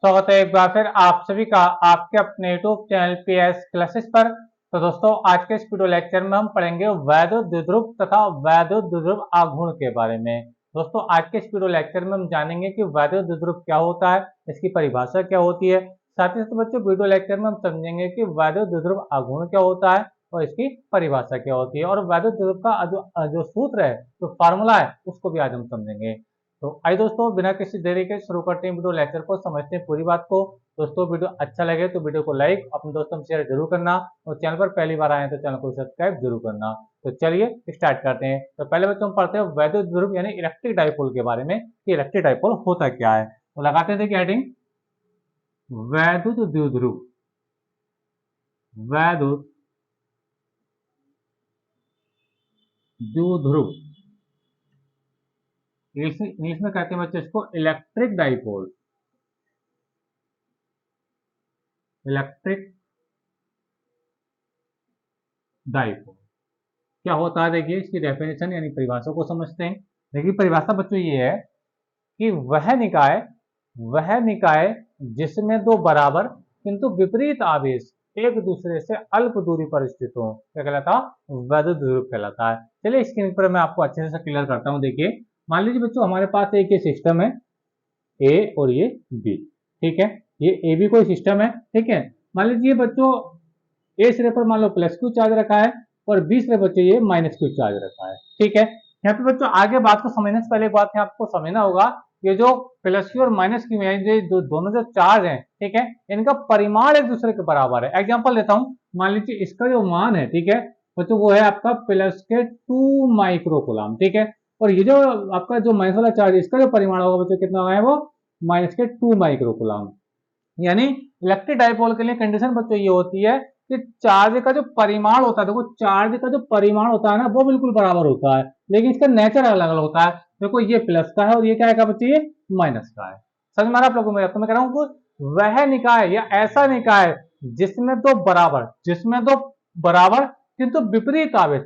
स्वागत है एक बार फिर आप सभी का आपके अपने यूट्यूब चैनल पीएस क्लासेस पर। तो दोस्तों आज के इस वीडियो लेक्चर में हम पढ़ेंगे वैद्युत द्विध्रुव तथा वैद्युत द्विध्रुव आघूर्ण के बारे में। दोस्तों आज के इस वीडियो लेक्चर में हम जानेंगे कि वैद्युत द्विध्रुव क्या होता है, इसकी परिभाषा क्या होती है। साथ ही साथ बच्चों वीडियो लेक्चर में हम समझेंगे कि वैद्युत द्विध्रुव आघूर्ण क्या होता है और इसकी परिभाषा क्या होती है, और वैद्युत द्विध्रुव का जो सूत्र है, जो फार्मूला है, उसको भी आज हम समझेंगे। तो आइए दोस्तों बिना किसी देरी के शुरू करते हैं वीडियो लेक्चर को, समझते हैं पूरी बात को। दोस्तों वीडियो अच्छा लगे तो वीडियो को लाइक अपने दोस्तों में शेयर जरूर करना, और चैनल पर पहली बार आए तो चैनल को सब्सक्राइब जरूर करना। तो चलिए स्टार्ट करते हैं। तो पहले बच्चों हम पढ़ते हैं वैद्युत द्विध्रुव यानी इलेक्ट्रिक डाइपोल के बारे में कि इलेक्ट्रिक डाइपोल होता क्या है। तो लगाते थे हेडिंग वैद्युत द्विध्रुव। वैद्युत द्विध्रुव इंग्लिश में कहते हैं बच्चों इसको इलेक्ट्रिक डाइपोल। इलेक्ट्रिक डाइपोल क्या होता है, देखिए इसकी डेफिनेशन यानी परिभाषा को समझते हैं। देखिए परिभाषा बच्चों ये है कि वह निकाय जिसमें दो बराबर किंतु विपरीत आवेश एक दूसरे से अल्प दूरी पर स्थित हो, क्या कहलाता है, वैद्युत द्विध्रुव कहलाता है। चलिए स्क्रीन पर मैं आपको अच्छे से क्लियर करता हूं। देखिए मान लीजिए बच्चों हमारे पास एक ये सिस्टम है ए और ये बी, ठीक है, ये ए बी कोई सिस्टम है, ठीक है। मान लीजिए बच्चों ए सिरे पर मान लो प्लस क्यू चार्ज रखा है और बी सिरे बच्चों ये माइनस क्यू चार्ज रखा है, ठीक है। यहाँ पे बच्चों आगे बात को समझने से पहले एक बात है आपको समझना होगा, ये जो प्लस क्यू और माइनस क्यू है, जो दोनों जो चार्ज है, ठीक है, इनका परिमाण एक दूसरे के बराबर है। एग्जाम्पल देता हूँ, मान लीजिए इसका जो मान है, ठीक है बच्चों, वो है आपका प्लस के 2 माइक्रो कूलम, ठीक है, और ये जो आपका जो माइनस वाला चार्ज है, इसका जो परिमाण होगा बच्चों कितना है, वो माइनस के 2 माइक्रो कूलम। यानी इलेक्ट्रिक डाइपोल के लिए कंडीशन बच्चों ये होती है कि चार्ज का जो परिमाण होता है, देखो चार्ज का जो परिमाण होता है ना, वो बिल्कुल बराबर होता है, लेकिन इसका नेचर अलग अलग होता है। देखो ये प्लस का है और ये क्या है बच्चे, ये माइनस का है। समझ में आ रहा आप लोगों में? तो मैं कह रहा हूँ वह निकाय या ऐसा निकाय जिसमें दो बराबर किंतु विपरीत आवेश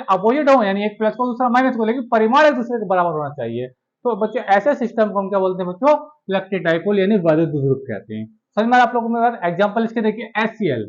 अपोजिट हो, यानी एक प्लस को दूसरा माइनस को, लेकिन परिमाण एक दूसरे के बराबर होना चाहिए। तो बच्चे ऐसे सिस्टम को हम क्या बोलते हैं बच्चों, इलेक्ट्रिक डाइपोल यानी वैद्युत द्विध्रुव कहते हैं। समझ में आप लोगों में? एग्जांपल इसके देखिए HCl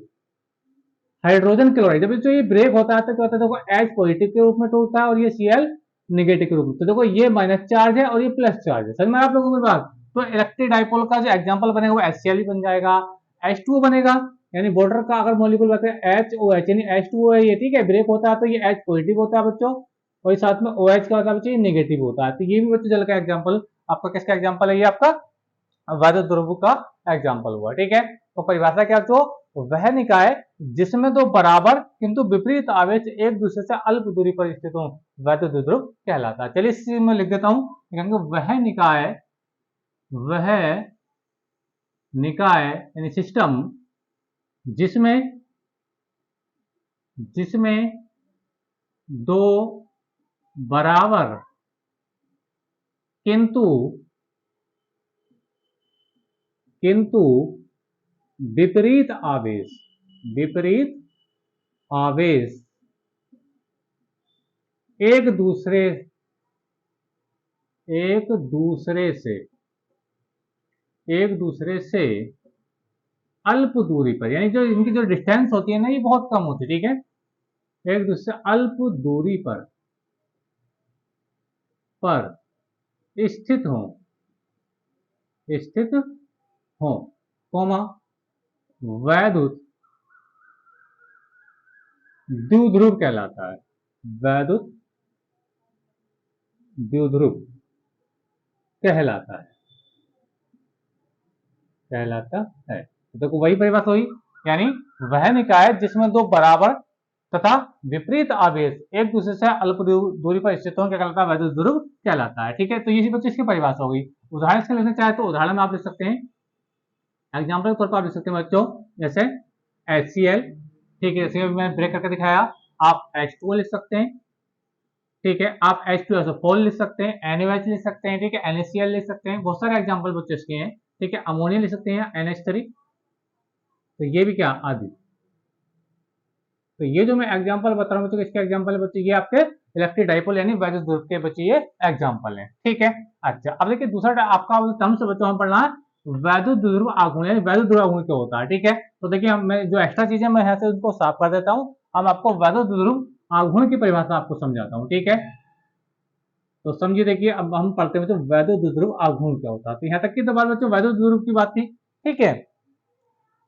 हाइड्रोजन क्लोराइड, जब ये ब्रेक होता है तो क्या होता है, देखो H पॉजिटिव के रूप में टूटता है और ये Cl नेगेटिव के रूप में। तो देखो ये माइनस चार्ज है और ये प्लस चार्ज है। समझ में आप लोगों की बात? तो इलेक्ट्रिक डाइपोल का जो एग्जांपल बनेगा वो HCl ही बन जाएगा, H2O बनेगा, यानी बॉर्डर का अगर मॉलिक्यूल बनता है HOH यानी H2O है ये, ठीक है, ब्रेक होता है तो ये H पॉजिटिव होता है बच्चों, और साथ में OH का होता है बच्चों, ये नेगेटिव होता है। तो ये भी बच्चों जल का एग्जाम्पल, आपका किसका एग्जाम्पल है, ये आपका वैद्युत द्विध्रुव का एग्जाम्पल हुआ, ठीक है। तो परिभाषा क्या, तो वह निकाय जिसमें दो बराबर किंतु विपरीत आवेश एक दूसरे से अल्प दूरी पर स्थित हो, वैद्युत द्विध्रुव कहलाता है। चलिए इसी में लिख देता हूं, वह निकाय यानी सिस्टम जिसमें दो बराबर किंतु विपरीत आवेश एक दूसरे से अल्प दूरी पर, यानी जो इनकी जो डिस्टेंस होती है ना, ये बहुत कम होती है, ठीक है, एक दूसरे से अल्प दूरी पर स्थित हो, कोमा वैद्युत द्विध्रुव कहलाता है। वैद्युत द्विध्रुव कहलाता है। तो देखो वही परिभाषा हुई, यानी वह निकाय जिसमें दो बराबर तथा विपरीत आवेश एक दूसरे से अल्प दूरी पर स्थित हो, क्या कहलाता है, वैद्युत द्विध्रुव कहलाता है, ठीक है। तो ये बच्चों इसकी परिभाषा होगी। उदाहरण से लेना चाहे तो उदाहरण में आप लिख सकते हैं, एग्जाम्पल के तौर पर आप लिख सकते हैं बच्चों, जैसे HCl, ठीक है, जैसे मैं ब्रेक करके दिखाया, आप H2O लिख सकते हैं, ठीक है, आप H2SO4 लिख सकते हैं, NaOH लिख सकते हैं, ठीक है, NaCl लिख सकते हैं, बहुत सारे एग्जाम्पल बच्चों इसके हैं, ठीक है, अमोनिया लिख सकते हैं, NH3, तो ये भी क्या आदि। तो ये जो मैं एग्जांपल बता रहा हूं बच्चों, इसके एग्जांपल है बच्चों, ये आपके इलेक्ट्रिक डाइपोल यानी वैद्युत द्विध्रुव के बच्चों ये एग्जांपल है, ठीक है। अच्छा अब देखिए दूसरा आपका टर्म से बच्चों हम पढ़ना है वैद्युत द्विध्रुव आघूर्ण, यानी वैद्युत द्विध्रुव आघूर्ण क्या होता है, ठीक है। तो देखिए मैं जो एक्स्ट्रा चीजें मैं यहाँ से उनको साफ कर देता हूँ, अब आपको वैद्युत द्विध्रुव आघूर्ण की परिभाषा आपको समझाता हूँ, ठीक है। तो समझिए, देखिए अब हम पढ़ते हैं बच्चों वैद्युत द्विध्रुव आघूर्ण क्या होता है। तो यहाँ तक की तो बात बच्चों वैद्युत द्विध्रुव की बात थी, ठीक है।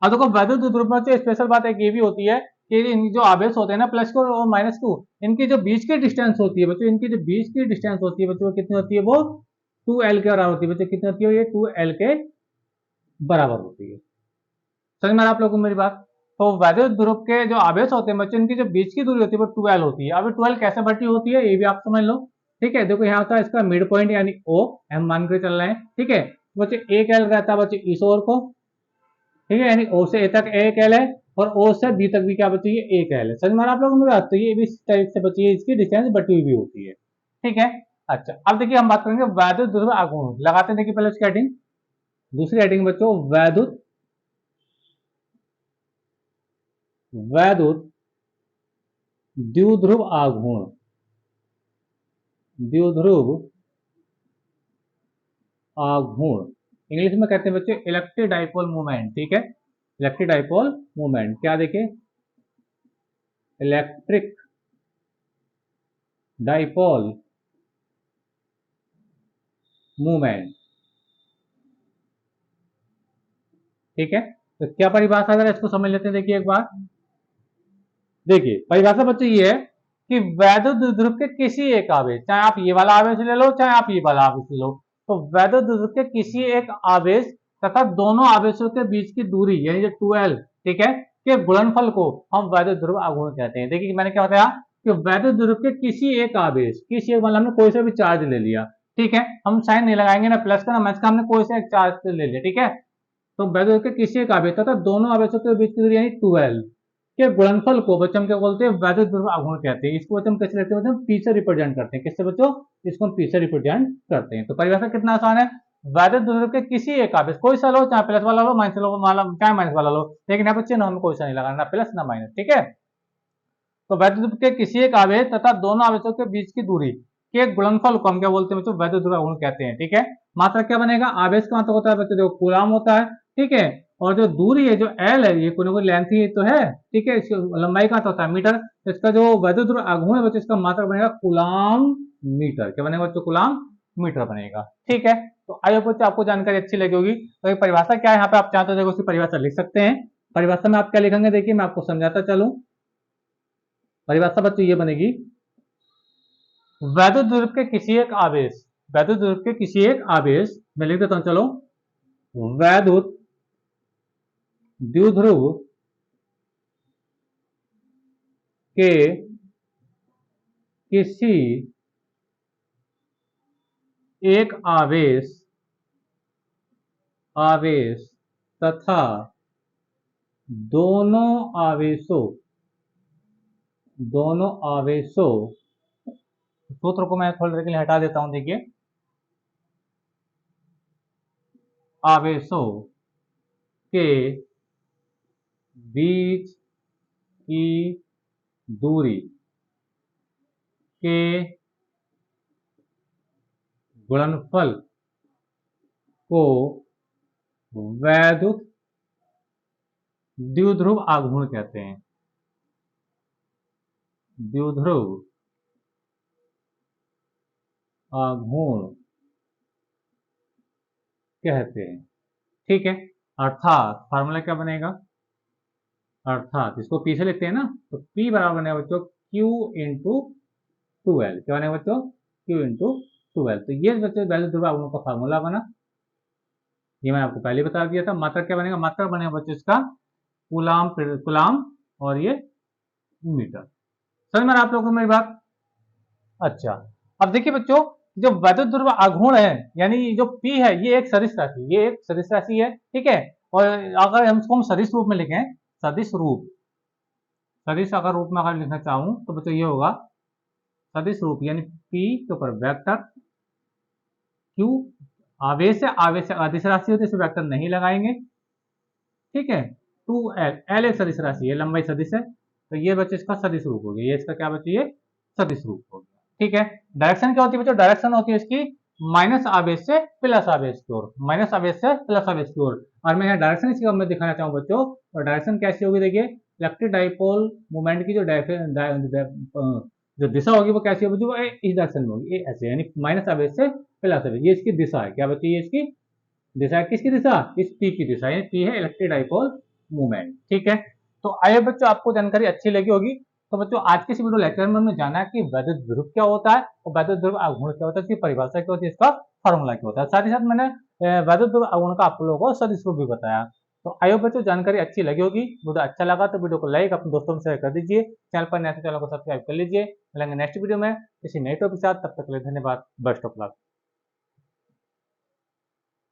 अब देखो वैद्युत द्विध्रुव में स्पेशल बात एक ये भी होती है कि इन जो आवेश होते हैं ना प्लस को और माइनस को, इनकी जो बीच की डिस्टेंस होती है बच्चों, इनकी जो बीच की डिस्टेंस होती है बच्चों कितनी होती है, वो 2l के बराबर होती है बच्चों। कितनी होती है ये 2l के बराबर होती है। समझ में आप लोगों को मेरी बात। तो वैद्युत ध्रुव के जो आवेश होते हैं बच्चों, इनकी जो बीच की दूरी होती है वो 12 होती है। अब 12 कैसे बढ़ती होती है ये भी आप समझ लो, ठीक है। देखो यहाँ होता है इसका मिड पॉइंट यानी O, हम मान के चल रहे हैं, ठीक है। बच्चे 1l रहता है बच्चे इस ओर को, ठीक है, यानी O से A तक 1l है और O से B तक भी क्या बची है 1l है। समझ में आप लोगों को मेरी बात। तो ये इस टाइप से बची है, इसकी डिस्टेंस बढ़ती हुई भी होती है, ठीक है। अच्छा अब देखिए हम बात करेंगे वैद्युत ध्रुव आघूर्ण, लगाते हैं देखिए पहले उसकी हेडिंग, दूसरी हेडिंग बच्चों वैद्युत वैद्युत द्विध्रुव आघूर्ण, द्विध्रुव आघूर्ण इंग्लिश में कहते हैं बच्चे इलेक्ट्रिक डाइपोल मूवमेंट, ठीक है। इलेक्ट्रिक डाइपोल मूवमेंट क्या देखे, इलेक्ट्रिक डाइपोल मूवमेंट, ठीक है। तो क्या परिभाषा है इसको समझ लेते हैं, देखिए एक बार। देखिए परिभाषा बच्चे ये है कि वैद्युत द्विध्रुव के किसी एक आवेश, चाहे आप ये वाला आवेश ले लो चाहे आप ये वाला आवेश ले लो, तो वैद्युत द्विध्रुव के किसी एक आवेश तथा दोनों आवेशों के बीच की दूरी यानी जो 2l, ठीक है, के गुणनफल को हम वैद्युत ध्रुव आघूर्ण कहते हैं। देखिए मैंने क्या बताया कि वैद्युत ध्रुव के किसी एक आवेश, किसी एक मतलब हमने कोई सा भी चार्ज ले लिया, ठीक है, हम साइन नहीं लगाएंगे ना प्लस का ना माइनस का, हमने कोई सा एक चार्ज ले लिया, ठीक है। तो वैद्युत के किसी एक आवेश तथा दोनों आवेशों के बीच की दूरी यानी 2l के गुणनफल को बच्चों हम क्या बोलते हैं वैद्युत ध्रुव आघूर्ण कहते हैं। इसको बच्चों हम कैसे लिखते हैं, मतलब पी से रिप्रेजेंट करते हैं, किससे बच्चों, इसको हम पी से रिप्रेजेंट करते हैं। तो परिभाषा कितना आसान है, वैद्युत ध्रुव के किसी एक आवेश, कोई सा लो, चाहे प्लस वाला लो माइनस वाला चाहे माइनस वाला लो, लेकिन यहाँ पर चिन्ह हमें कोई सा नहीं लगाना, ना प्लस ना माइनस, ठीक है। तो वैद्युत के किसी एक आवेश तथा दोनों आवेशों के बीच की दूरी के गुणनफल को हम क्या बोलते हैं बच्चों, वैद्युत ध्रुव आघूर्ण कहते हैं, ठीक है। मात्रा क्या बनेगा, आवेश का मात्रा होता है बच्चों देखो कूलाम होता है, ठीक है। और जो दूरी है जो एल है, ये कोई ना कोई लेंथ ही तो है, ठीक है, इसकी लंबाई का होता है मीटर, तो इसका जो वैद्युत ध्रुव आघूर्ण है बच्चों, इसका मात्रक बनेगा कूलाम मीटर। क्या बनेगा बच्चों, कूलाम मीटर बनेगा, ठीक है। तो आई होप बच्चों आपको जानकारी अच्छी लगी होगी। तो परिभाषा क्या है, यहाँ पे आप चाहते हो देखो उसकी परिभाषा लिख सकते हैं। परिभाषा में आप क्या लिखेंगे, देखिए मैं आपको समझाता चलूं। परिभाषा बच्चों ये बनेगी, वैद्युत ध्रुव के किसी एक आवेश, वैद्युत ध्रुव के किसी एक आवेश मैं लिख देता हूं, चलो, वैद्युत द्विध्रुव के किसी एक आवेश आवेश तथा दोनों आवेशों सूत्र को मैं थोड़ी देर के लिए हटा देता हूं, देखिए आवेशों के बीच की दूरी के गुणनफल को वैद्युत द्विध्रुव आघूर्ण कहते हैं, द्विध्रुव आघूर्ण कहते हैं, ठीक है। अर्थात फार्मूला क्या बनेगा, अर्थात इसको पी से लिखते हैं ना, तो पी बराबर बनेगा बच्चों क्यू इंटू 2l। क्या बनेगा बच्चों, क्यू इंटू 2l। तो ये बच्चों वैद्युत ध्रुव आघूर्ण का फार्मूला बना, ये मैंने आपको पहले बता दिया था। मात्रक क्या बनेगा, मात्रक बनेगा बच्चों इसका कूलाम, कूलाम और ये मीटर। समझ में आप लोगों को मेरी बात। अच्छा अब देखिए बच्चों, जो वैद्युत ध्रुव आघूर्ण है यानी जो P है, ये एक सदिश राशि, ये एक सदिश राशि है, ठीक है। और अगर हम इसको सदिश रूप में लिखें, सदिश रूप, सदिश अगर रूप में अगर लिखना चाहूं तो बच्चों ये होगा सदिश रूप यानी P के ऊपर वेक्टर, Q आवेश है, आवेश अदिश राशि होती है, इसमें वेक्टर नहीं लगाएंगे, ठीक है। 2l, l एक सदिश राशि है, लंबाई सदिश है, तो ये बच्चे इसका सदिश रूप हो गया, ये इसका क्या बच्चे, ये सदिश रूप हो गया, ठीक है। डायरेक्शन क्या होती है बच्चों, डायरेक्शन होती है इसकी माइनस आवेश से प्लस आवेश की ओर, माइनस आवेश से प्लस आवेश की ओर। और मैं यहाँ डायरेक्शन इसकी मैं दिखाना चाहूँ बच्चों, और डायरेक्शन कैसी होगी देखिए, इलेक्ट्रिक डाइपोल मूवमेंट की जो दिशा होगी वो कैसी होगी, वो इस डायरेक्शन में होगी, ये ऐसे, यानी माइनस आवेश से प्लस आवेश, ये इसकी दिशा है। क्या बच्चों, ये इसकी दिशा है, किसकी दिशा, इस पी की दिशा, यानी पी है इलेक्ट्रिक डाइपोल मूवमेंट। ठीक है, तो आइए बच्चों आपको जानकारी अच्छी लगी होगी। तो बच्चों आज के इस वीडियो लेक्चर में हमने जाना कि वैद्युत ध्रुव क्या होता है और वैद्युत ध्रुव आघूर्ण क्या होता है, इसकी परिभाषा क्या होती है, इसका फॉर्मूला क्या होता है। साथ ही साथ मैंने वैद्युत ध्रुव आघूर्ण का आप लोगों को सदिश रूप भी बताया। तो आइए बच्चों जानकारी अच्छी लगी होगी, वीडियो अच्छा लगा तो वीडियो को लाइक अपने दोस्तों में शेयर कर दीजिए, चैनल पर नए तो चैनल को सब्सक्राइब कर लीजिए। मिलेंगे नेक्स्ट वीडियो में किसी नए टॉपिक के साथ, तब तक के लिए धन्यवाद, बेस्ट ऑफ लक।